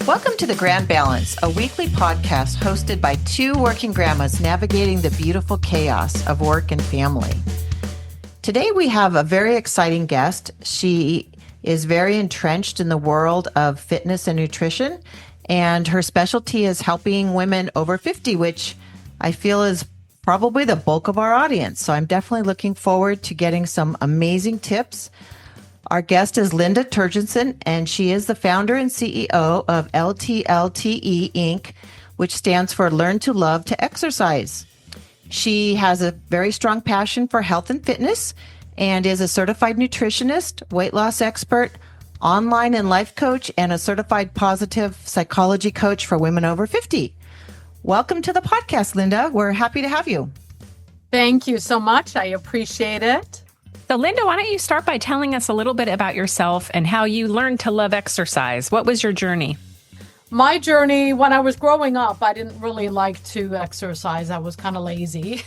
Welcome to The Grand Balance, a weekly podcast hosted by two working grandmas navigating the beautiful chaos of work and family. Today we have a very exciting guest. She is very entrenched in the world of fitness and nutrition, and her specialty is helping women over 50, which I feel is probably the bulk of our audience. So I'm definitely looking forward to getting some amazing tips. Our guest is Linda Terjesen, and she is the founder and CEO of LTLTE Inc., which stands for Learn to Love to Exercise. She has a very strong passion for health and fitness and is a certified nutritionist, weight loss expert, online and life coach, and a certified positive psychology coach for women over 50. Welcome to the podcast, Linda. We're happy to have you. Thank you so much. I appreciate it. So Linda, why don't you start by telling us a little bit about yourself and how you learned to love exercise? What was your journey? My journey, when I was growing up, I didn't really like to exercise. I was kind of lazy.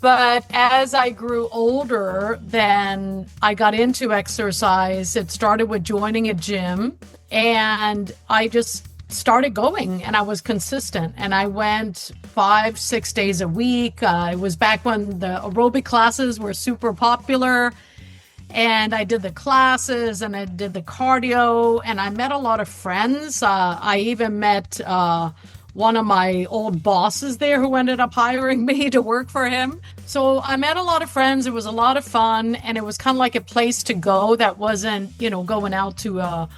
But as I grew older, then I got into exercise. It started with joining a gym, and I just started going, and I was consistent, and I went 5-6 days a week. It was back when the aerobic classes were super popular, and I did the classes and I did the cardio, and I met a lot of friends. I even met one of my old bosses there who ended up hiring me to work for him. So I met a lot of friends. It was a lot of fun, and it was kind of like a place to go that wasn't, going out to a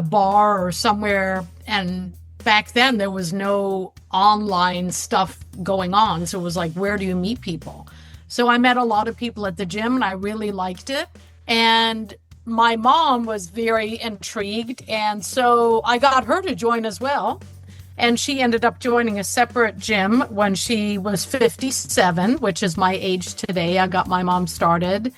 bar or somewhere. And back then there was no online stuff going on. So it was like, where do you meet people? So I met a lot of people at the gym, and I really liked it. And my mom was very intrigued. And so I got her to join as well. And she ended up joining a separate gym when she was 57, which is my age today. I got my mom started.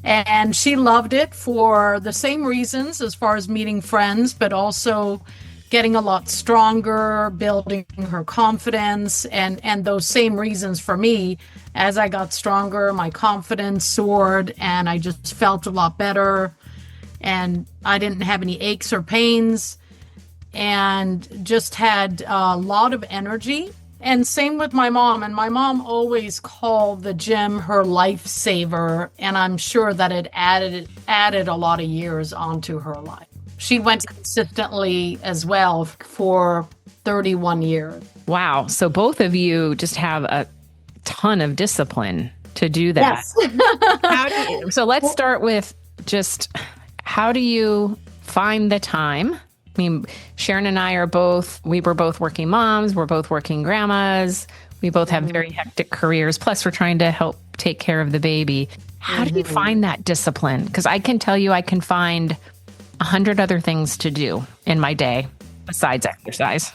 And she loved it for the same reasons as far as meeting friends, but also getting a lot stronger, building her confidence, and those same reasons for me. As I got stronger, my confidence soared, and I just felt a lot better, and I didn't have any aches or pains, and just had a lot of energy. And same with my mom. And my mom always called the gym her lifesaver. And I'm sure that it added a lot of years onto her life. She went consistently as well for 31 years. Wow. So both of you just have a ton of discipline to do that. Yes. So let's start with just how do you find the time? I mean, Sharon and I we were both working moms. We're both working grandmas. We both have very hectic careers. Plus, we're trying to help take care of the baby. How do you find that discipline? Because I can tell you, I can find 100 other things to do in my day besides exercise.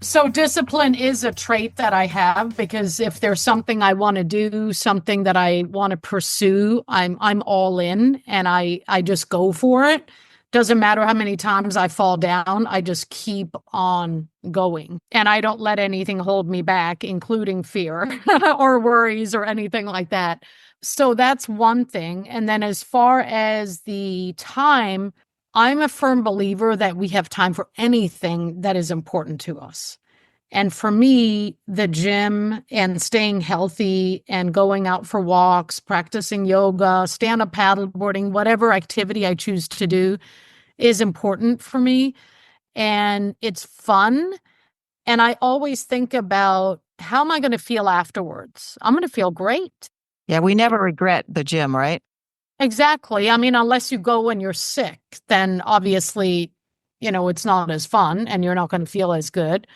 So discipline is a trait that I have, because if there's something I want to do, something that I want to pursue, I'm all in, and I just go for it. Doesn't matter how many times I fall down, I just keep on going. And I don't let anything hold me back, including fear or worries or anything like that. So that's one thing. And then as far as the time, I'm a firm believer that we have time for anything that is important to us. And for me, the gym and staying healthy and going out for walks, practicing yoga, stand-up paddleboarding, whatever activity I choose to do is important for me. And it's fun. And I always think about, how am I going to feel afterwards? I'm going to feel great. Yeah, we never regret the gym, right? Exactly. I mean, unless you go when you're sick, then obviously, it's not as fun and you're not going to feel as good.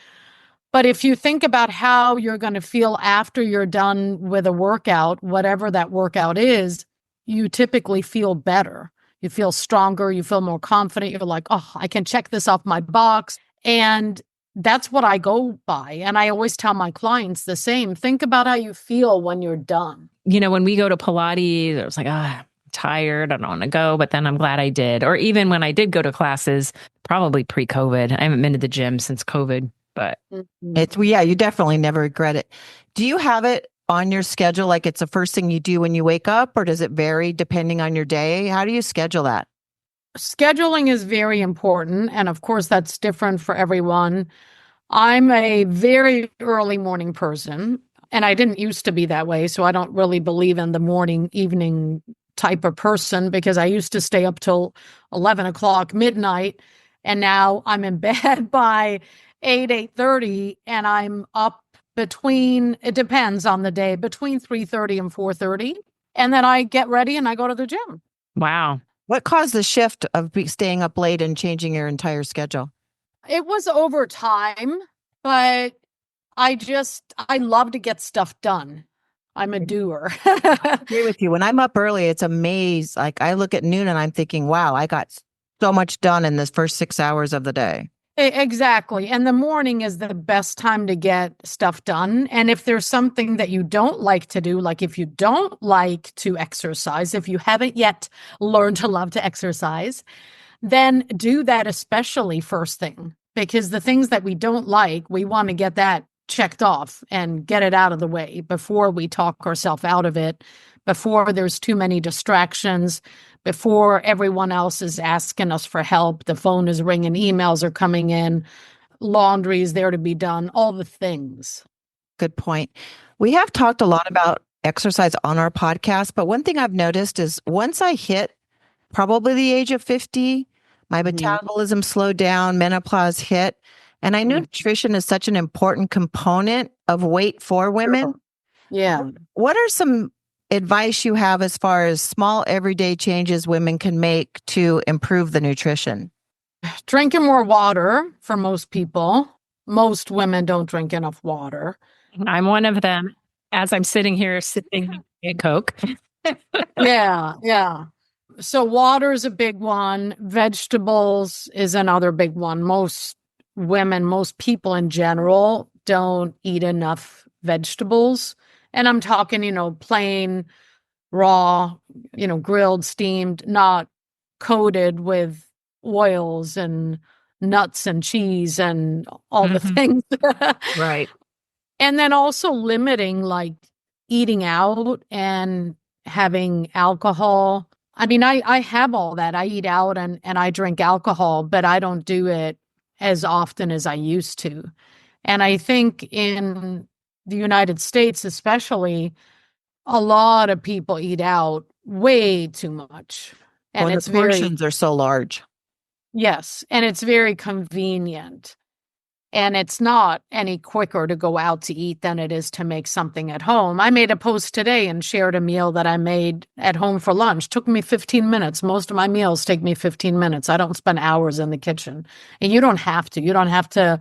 But if you think about how you're going to feel after you're done with a workout, whatever that workout is, you typically feel better. You feel stronger. You feel more confident. You're like, oh, I can check this off my box. And that's what I go by. And I always tell my clients the same. Think about how you feel when you're done. When we go to Pilates, I was like, I'm tired. I don't want to go, but then I'm glad I did. Or even when I did go to classes, probably pre-COVID. I haven't been to the gym since COVID, but you definitely never regret it. Do you have it on your schedule? Like it's the first thing you do when you wake up, or does it vary depending on your day? How do you schedule that? Scheduling is very important. And of course, that's different for everyone. I'm a very early morning person, and I didn't used to be that way. So I don't really believe in the morning, evening type of person because I used to stay up till 11 o'clock, midnight. And now I'm in bed by 8:30, and I'm up between, it depends on the day, between 3:30 and 4:30. And then I get ready and I go to the gym. Wow. What caused the shift of staying up late and changing your entire schedule? It was over time, but I love to get stuff done. I'm a doer. I agree with you. When I'm up early, it's amazing. Like I look at noon and I'm thinking, wow, I got so much done in the first 6 hours of the day. Exactly. And the morning is the best time to get stuff done. And if there's something that you don't like to do, like if you don't like to exercise, if you haven't yet learned to love to exercise, then do that especially first thing. Because the things that we don't like, we want to get that checked off and get it out of the way before we talk ourselves out of it, before there's too many distractions, before everyone else is asking us for help, the phone is ringing, emails are coming in, laundry is there to be done, all the things. Good point. We have talked a lot about exercise on our podcast, but one thing I've noticed is once I hit probably the age of 50, my metabolism slowed down, menopause hit. And I know nutrition is such an important component of weight for women. Yeah. What are some advice you have as far as small everyday changes women can make to improve the nutrition? Drinking more water for most people. Most women don't drink enough water. I'm one of them as I'm sitting here sipping a Coke. Yeah. So water is a big one. Vegetables is another big one. Most women, most people in general don't eat enough vegetables. And I'm talking, plain, raw, grilled, steamed, not coated with oils and nuts and cheese and all the things. Right. And then also limiting like eating out and having alcohol. I mean, I have all that. I eat out and I drink alcohol, but I don't do it as often as I used to. And I think in the United States, especially, a lot of people eat out way too much. And Well, it's the portions are so large. Yes. And it's very convenient. And it's not any quicker to go out to eat than it is to make something at home. I made a post today and shared a meal that I made at home for lunch. Took me 15 minutes. Most of my meals take me 15 minutes. I don't spend hours in the kitchen. And you don't have to. You don't have to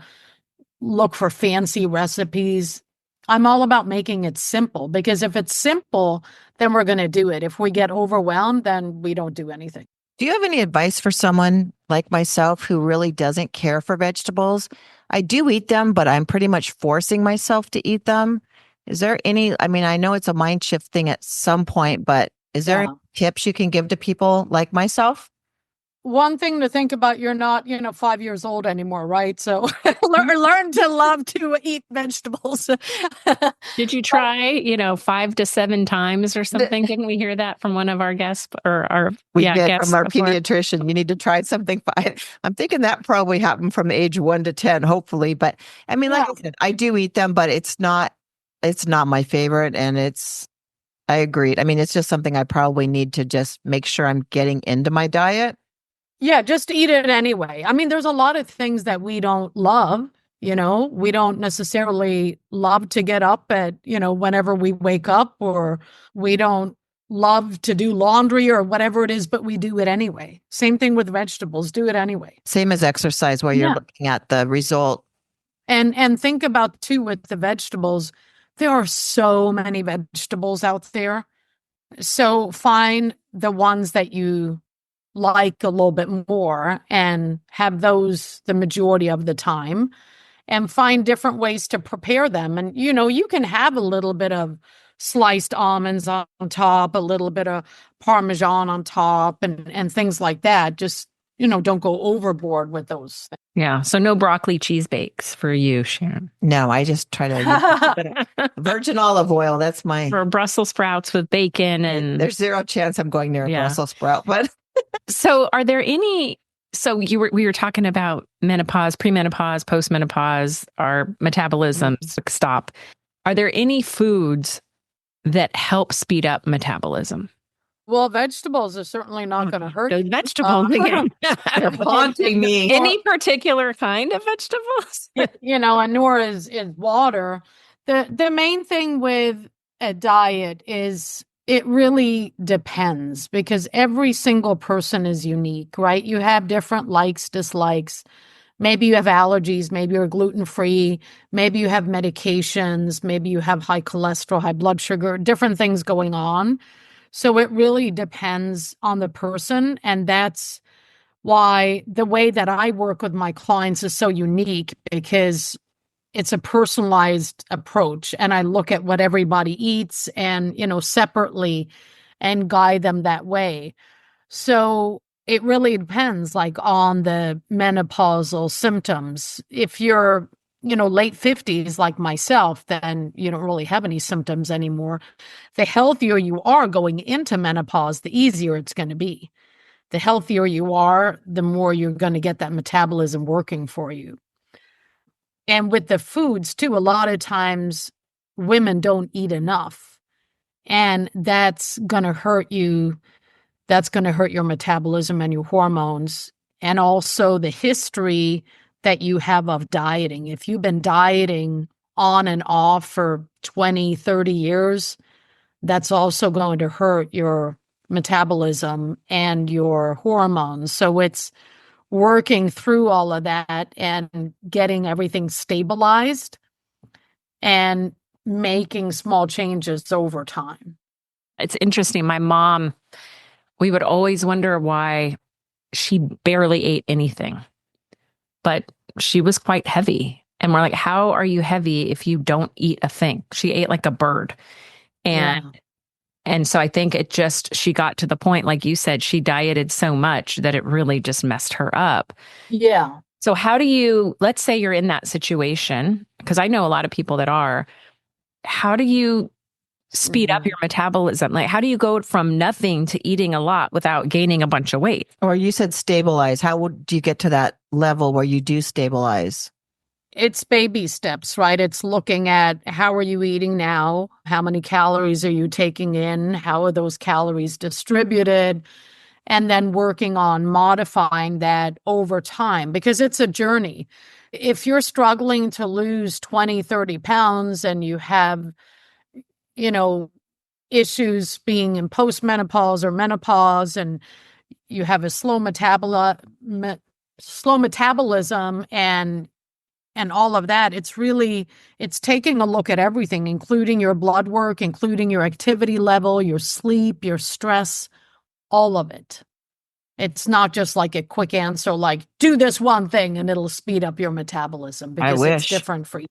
look for fancy recipes. I'm all about making it simple because if it's simple, then we're going to do it. If we get overwhelmed, then we don't do anything. Do you have any advice for someone like myself who really doesn't care for vegetables? I do eat them, but I'm pretty much forcing myself to eat them. Is there any, I mean, I know it's a mind shift thing at some point, but is there any tips you can give to people like myself? One thing to think about, you're not, 5 years old anymore, right? So learn to love to eat vegetables. Did you try, 5 to 7 times or something? Didn't we hear that from one of our guests or our guests from our before? pediatrician? You need to try something. I'm thinking that probably happened from age 1 to 10, hopefully. But I mean, like I said, I do eat them, but it's not my favorite. And I agreed. I mean, it's just something I probably need to just make sure I'm getting into my diet. Yeah, just eat it anyway. I mean, there's a lot of things that we don't love, we don't necessarily love to get up at, whenever we wake up, or we don't love to do laundry or whatever it is, but we do it anyway. Same thing with vegetables, do it anyway. Same as exercise where you're looking at the result. And think about too with the vegetables, there are so many vegetables out there. So find the ones that you like a little bit more and have those the majority of the time, and find different ways to prepare them. And, you can have a little bit of sliced almonds on top, a little bit of Parmesan on top and things like that. Just, don't go overboard with those things. Yeah. So no broccoli cheese bakes for you, Sharon. No, I just try to use a bit of virgin olive oil. That's my... Or Brussels sprouts with bacon. And there's zero chance I'm going near a Brussels sprout, but... So are there any, so we were talking about menopause, premenopause, postmenopause, our metabolisms stop. Are there any foods that help speed up metabolism? Well, vegetables are certainly not going to hurt Those you. vegetables again. They're haunting me. Any particular kind of vegetables? And nor is water. The main thing with a diet is it really depends because every single person is unique, right? You have different likes, dislikes. Maybe you have allergies, maybe you're gluten-free, maybe you have medications, maybe you have high cholesterol, high blood sugar, different things going on. So it really depends on the person. And that's why the way that I work with my clients is so unique because it's a personalized approach. And I look at what everybody eats and, separately and guide them that way. So it really depends like on the menopausal symptoms. If you're, late 50s like myself, then you don't really have any symptoms anymore. The healthier you are going into menopause, the easier it's going to be. The healthier you are, the more you're going to get that metabolism working for you. And with the foods too, a lot of times women don't eat enough. And that's going to hurt you. That's going to hurt your metabolism and your hormones. And also the history that you have of dieting. If you've been dieting on and off for 20, 30 years, that's also going to hurt your metabolism and your hormones. So it's working through all of that and getting everything stabilized and making small changes over time. It's interesting. My mom, we would always wonder why she barely ate anything, but she was quite heavy. And we're like, how are you heavy if you don't eat a thing? She ate like a bird. And so I think she got to the point, like you said, she dieted so much that it really just messed her up. Yeah. So how do you, let's say you're in that situation, because I know a lot of people that are, how do you speed up your metabolism? Like, how do you go from nothing to eating a lot without gaining a bunch of weight? Or you said stabilize. How would you get to that level where you do stabilize? It's baby steps, right? It's looking at how are you eating now? How many calories are you taking in? How are those calories distributed? And then working on modifying that over time because it's a journey. If you're struggling to lose 20, 30 pounds and you have, issues being in postmenopause or menopause and you have a slow metabolism and all of that, it's taking a look at everything, including your blood work, including your activity level, your sleep, your stress, all of it. It's not just like a quick answer, like do this one thing and it'll speed up your metabolism because it's different for you.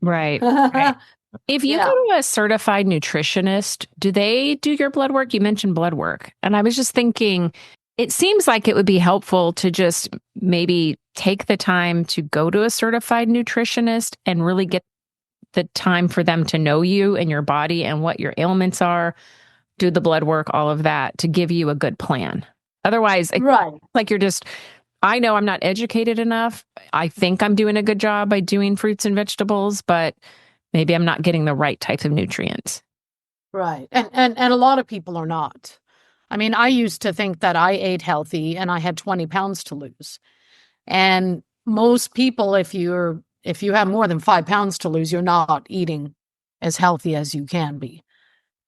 Right. If you go to a certified nutritionist, do they do your blood work? You mentioned blood work. And I was just thinking, it seems like it would be helpful to just maybe take the time to go to a certified nutritionist and really get the time for them to know you and your body and what your ailments are, do the blood work, all of that to give you a good plan. Otherwise, like you're just, I know I'm not educated enough. I think I'm doing a good job by doing fruits and vegetables, but maybe I'm not getting the right types of nutrients. Right. And a lot of people are not. I mean, I used to think that I ate healthy and I had 20 pounds to lose. And most people, if you have more than 5 pounds to lose, you're not eating as healthy as you can be.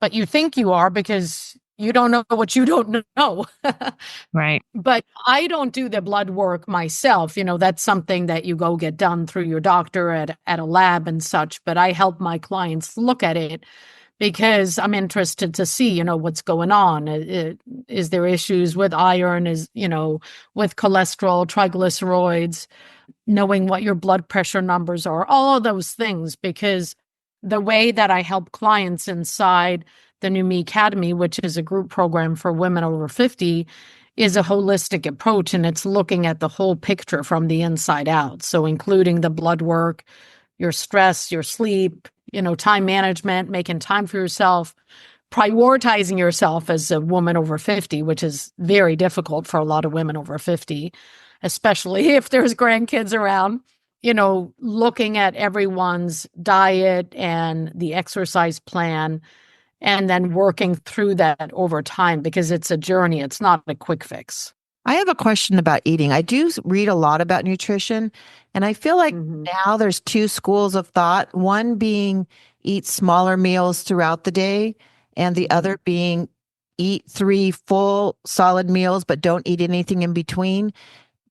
But you think you are because you don't know what you don't know. Right. But I don't do the blood work myself. That's something that you go get done through your doctor at a lab and such. But I help my clients look at it because I'm interested to see, what's going on. Is there issues with iron? With cholesterol, triglycerides, knowing what your blood pressure numbers are, all of those things. Because the way that I help clients inside the New Me Academy, which is a group program for women over 50, is a holistic approach. And it's looking at the whole picture from the inside out. So including the blood work, your stress, your sleep, time management, making time for yourself, prioritizing yourself as a woman over 50, which is very difficult for a lot of women over 50, especially if there's grandkids around, looking at everyone's diet and the exercise plan and then working through that over time because it's a journey. It's not a quick fix. I have a question about eating. I do read a lot about nutrition, and I feel like now there's two schools of thought. One being eat smaller meals throughout the day, and the other being eat 3 full solid meals, but don't eat anything in between.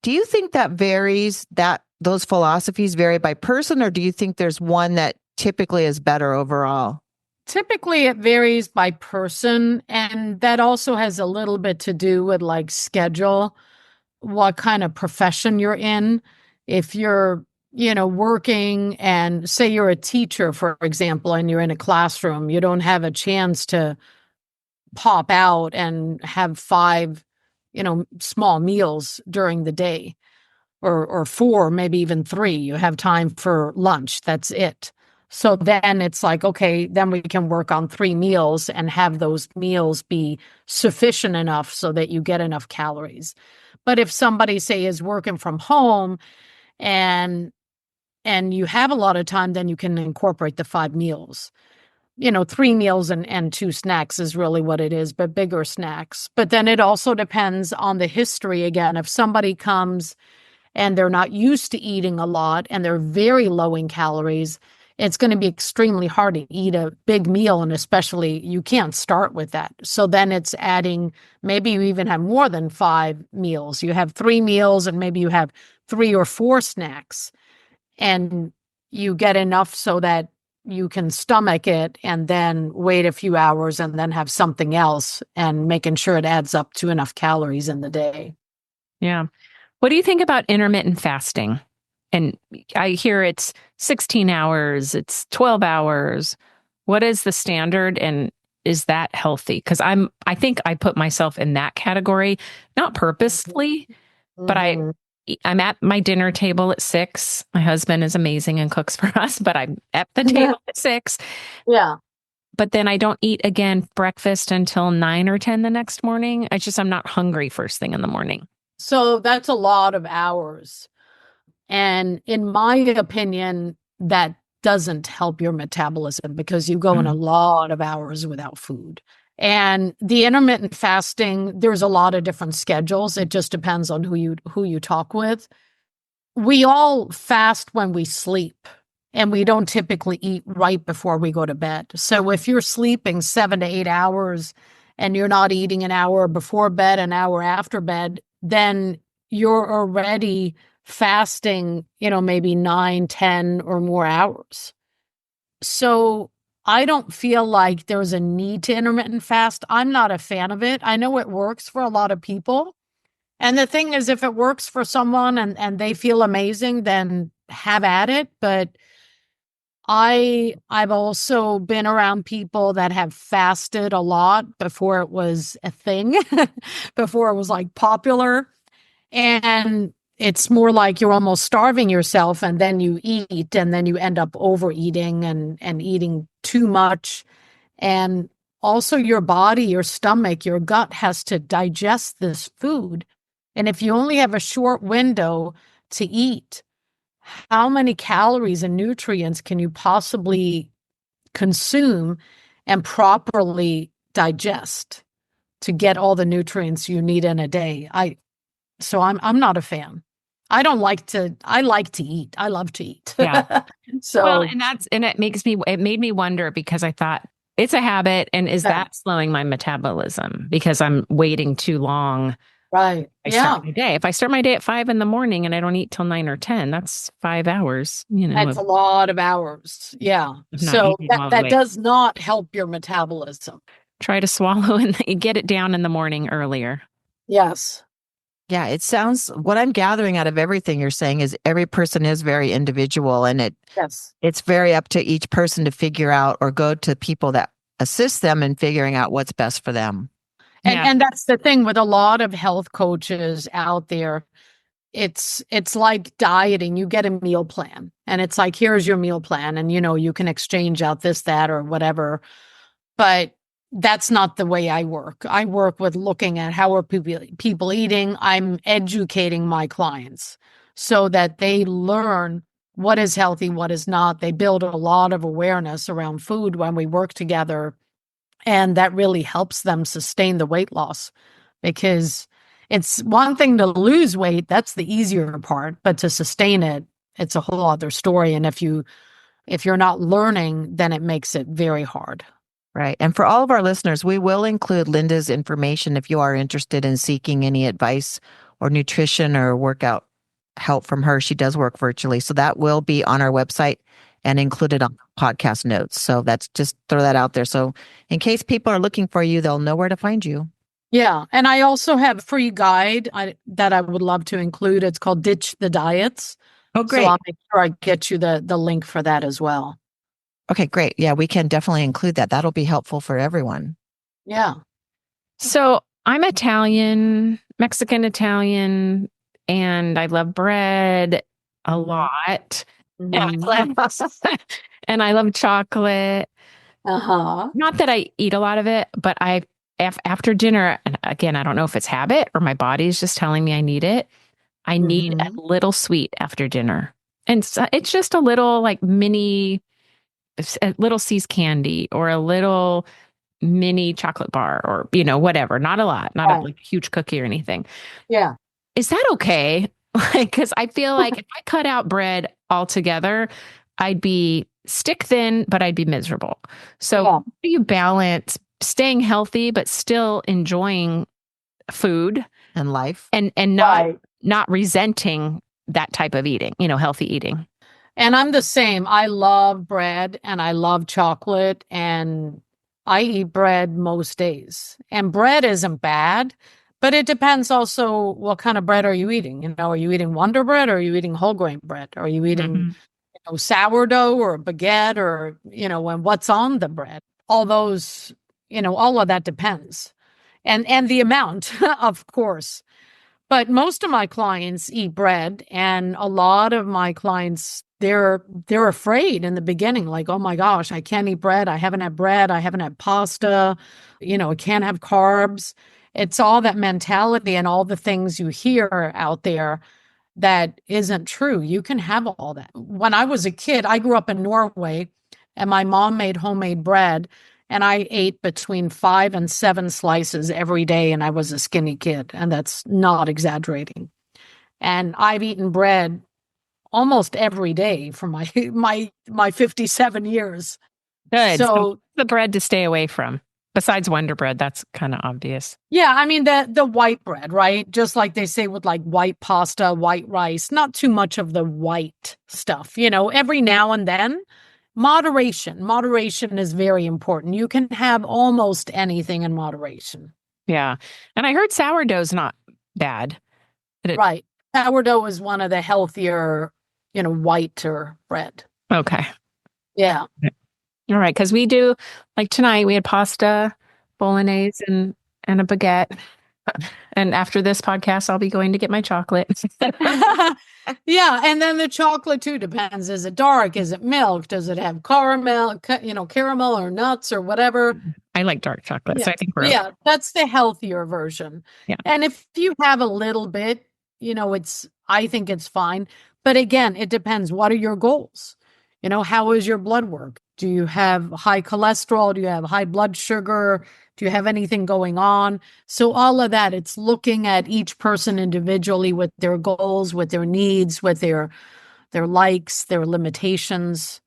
Do you think that varies, that those philosophies vary by person, or do you think there's one that typically is better overall? Typically, it varies by person, and that also has a little bit to do with like schedule, what kind of profession you're in. If you're, working and say you're a teacher, for example, and you're in a classroom, you don't have a chance to pop out and have 5, small meals during the day or 4, maybe even 3. You have time for lunch. That's it. So then it's like, okay, then we can work on 3 meals and have those meals be sufficient enough so that you get enough calories. But if somebody, say, is working from home and you have a lot of time, then you can incorporate the 5 meals. 3 meals and 2 snacks is really what it is, but bigger snacks. But then it also depends on the history. Again, if somebody comes and they're not used to eating a lot and they're very low in calories, it's going to be extremely hard to eat a big meal. And especially you can't start with that. So then it's adding, maybe you even have more than 5 meals. You have 3 meals and maybe you have 3 or 4 snacks, and you get enough so that you can stomach it and then wait a few hours and then have something else, and making sure it adds up to enough calories in the day. Yeah. What do you think about intermittent fasting? And I hear it's 16 hours, it's 12 hours. What is the standard, and is that healthy? Because I think I put myself in that category, not purposely, but I'm at my dinner table at 6. My husband is amazing and cooks for us, but I'm at the table at 6. Yeah. But then I don't eat again breakfast until 9 or 10 the next morning. I'm not hungry first thing in the morning. So that's a lot of hours. And in my opinion, that doesn't help your metabolism because you go in a lot of hours without food. And the intermittent fasting, there's a lot of different schedules. It just depends on who you talk with. We all fast when we sleep, and we don't typically eat right before we go to bed. So if you're sleeping 7 to 8 hours and you're not eating an hour before bed, an hour after bed, then you're already fasting, maybe 9, 10 or more hours. So I don't feel like there's a need to intermittent fast. I'm not a fan of it. I know it works for a lot of people. And the thing is, if it works for someone and they feel amazing, then have at it. But I've also been around people that have fasted a lot before it was a thing, before it was like popular. And it's more like you're almost starving yourself, and then you eat, and then you end up overeating and eating too much. And also your body, your stomach, your gut has to digest this food. And if you only have a short window to eat, how many calories and nutrients can you possibly consume and properly digest to get all the nutrients you need in a day? So I'm not a fan. I like to eat. I love to eat. Yeah. So, well, and it made me wonder, because I thought it's a habit, and is that slowing my metabolism because I'm waiting too long? Right. Start my day. If I start my day at 5 in the morning and I don't eat till 9 or 10, that's 5 hours. That's a lot of hours. Yeah. So that does not help your metabolism. Try to swallow and get it down in the morning earlier. Yes. Yeah, it sounds, what I'm gathering out of everything you're saying is every person is very individual, and it's very up to each person to figure out or go to people that assist them in figuring out what's best for them. And that's the thing with a lot of health coaches out there. It's like dieting. You get a meal plan, and it's like, here's your meal plan. And, you can exchange out this, that, or whatever. But that's not the way I work. I work with looking at how are people eating. I'm educating my clients so that they learn what is healthy, what is not. They build a lot of awareness around food when we work together. And that really helps them sustain the weight loss, because it's one thing to lose weight. That's the easier part, but to sustain it, it's a whole other story. And if you're not learning, then it makes it very hard. Right. And for all of our listeners, we will include Linda's information if you are interested in seeking any advice or nutrition or workout help from her. She does work virtually. So that will be on our website and included on podcast notes. So that's just throw that out there. So in case people are looking for you, they'll know where to find you. Yeah. And I also have a free guide that I would love to include. It's called Ditch the Diets. Oh, great. So I'll make sure I get you the link for that as well. Okay, great. Yeah, we can definitely include that. That'll be helpful for everyone. Yeah. So I'm Italian, Mexican Italian, and I love bread a lot. Mm-hmm. And I love chocolate. Uh-huh. Not that I eat a lot of it, but after dinner, and again, I don't know if it's habit or my body's just telling me I need it. I need a little sweet after dinner. And it's just a little like a little C's candy or a little mini chocolate bar or, whatever. Not a lot, not a huge cookie or anything. Yeah. Is that okay? Because I feel like if I cut out bread altogether, I'd be stick thin, but I'd be miserable. So how do you balance staying healthy, but still enjoying food and life and not resenting that type of eating, healthy eating? And I'm the same. I love bread and I love chocolate, and I eat bread most days. And bread isn't bad, but it depends also what kind of bread are you eating? Are you eating Wonder Bread or are you eating whole grain bread? Are you eating sourdough or baguette or, and what's on the bread? All those, all of that depends. And the amount, of course. But most of my clients eat bread, and a lot of my clients, they're afraid in the beginning, like, oh my gosh, I can't eat bread. I haven't had bread. I haven't had pasta. I can't have carbs. It's all that mentality and all the things you hear out there that isn't true. You can have all that. When I was a kid, I grew up in Norway, and my mom made homemade bread. And I ate between 5 and 7 slices every day, and I was a skinny kid, and that's not exaggerating. And I've eaten bread almost every day for my 57 years. Good. So the bread to stay away from, besides Wonder Bread, that's kind of obvious. Yeah, I mean the white bread, right? Just like they say with like white pasta, white rice, not too much of the white stuff, every now and then. Moderation is very important. You can have almost anything in moderation. Yeah. And I heard sourdough's not bad. Right. Sourdough is one of the healthier, whiter bread. Okay. Yeah. All right. Because we do, like tonight, we had pasta, bolognese, and a baguette. And after this podcast, I'll be going to get my chocolate. Yeah. And then the chocolate too depends. Is it dark? Is it milk? Does it have caramel or nuts or whatever? I like dark chocolate. Yeah. So I think we're okay. That's the healthier version. Yeah. And if you have a little bit, I think it's fine. But again, it depends. What are your goals? How is your blood work? Do you have high cholesterol? Do you have high blood sugar? Do you have anything going on? So all of that, it's looking at each person individually with their goals, with their needs, with their likes, their limitations.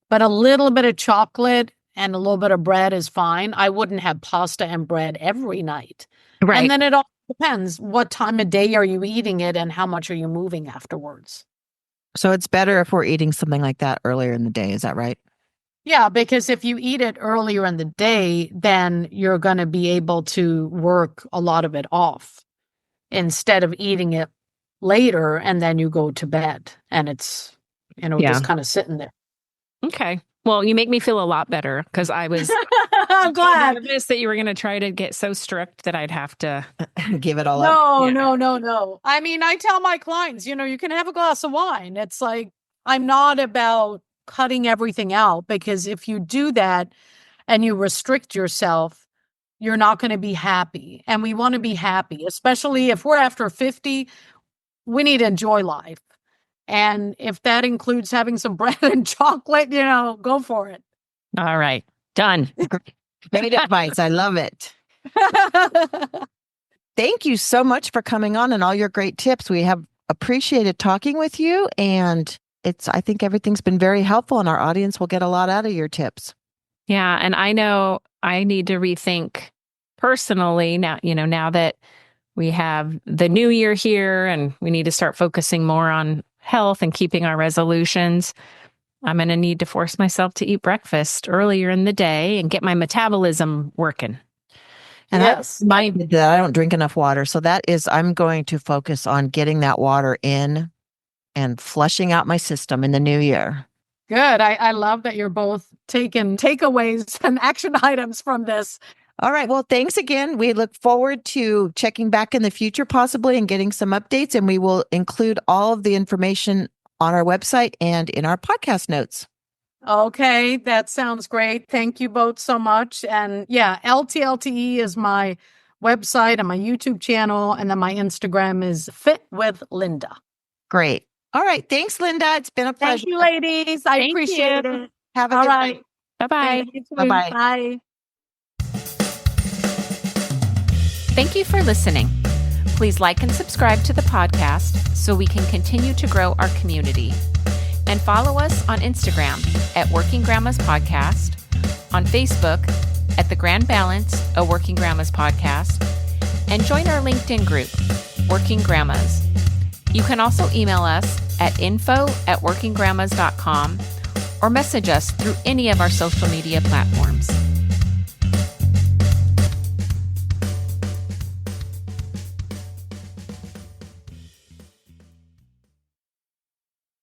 But a little bit of chocolate and a little bit of bread is fine. I wouldn't have pasta and bread every night. right. And then it all depends. What time of day are you eating it and how much are you moving afterwards? So it's better if we're eating something like that earlier in the day. Is that right? Yeah, because if you eat it earlier in the day, then you're going to be able to work a lot of it off instead of eating it later and then you go to bed and it's, just kind of sitting there. Okay. Well, you make me feel a lot better because I was I'm glad. nervous that you were going to try to get so strict that I'd have to give it all up. No. I mean, I tell my clients, you can have a glass of wine. It's like, I'm not about cutting everything out, because if you do that and you restrict yourself, you're not going to be happy. And we want to be happy, especially if we're after 50, we need to enjoy life. And if that includes having some bread and chocolate, go for it. All right. Done. Great advice. I love it. Thank you so much for coming on and all your great tips. We have appreciated talking with you, and I think everything's been very helpful, and our audience will get a lot out of your tips. Yeah. And I know I need to rethink personally now, now that we have the new year here and we need to start focusing more on health and keeping our resolutions. I'm going to need to force myself to eat breakfast earlier in the day and get my metabolism working. And yes, I don't drink enough water. So I'm going to focus on getting that water in and flushing out my system in the new year. Good. I love that you're both taking takeaways and action items from this. All right. Well, thanks again. We look forward to checking back in the future possibly and getting some updates. And we will include all of the information on our website and in our podcast notes. Okay. That sounds great. Thank you both so much. And yeah, LTLTE is my website and my YouTube channel. And then my Instagram is Fit with Linda. Great. All right. Thanks, Linda. It's been a pleasure. Thank you, ladies. I appreciate it. Have a All good right. night. Bye-bye. Bye-bye. Bye. Thank you for listening. Please like and subscribe to the podcast so we can continue to grow our community. And follow us on Instagram at Working Grandmas Podcast, on Facebook at The Grand Balance, a Working Grandmas Podcast, and join our LinkedIn group, Working Grandmas. You can also email us at info@workinggrandmas.com or message us through any of our social media platforms.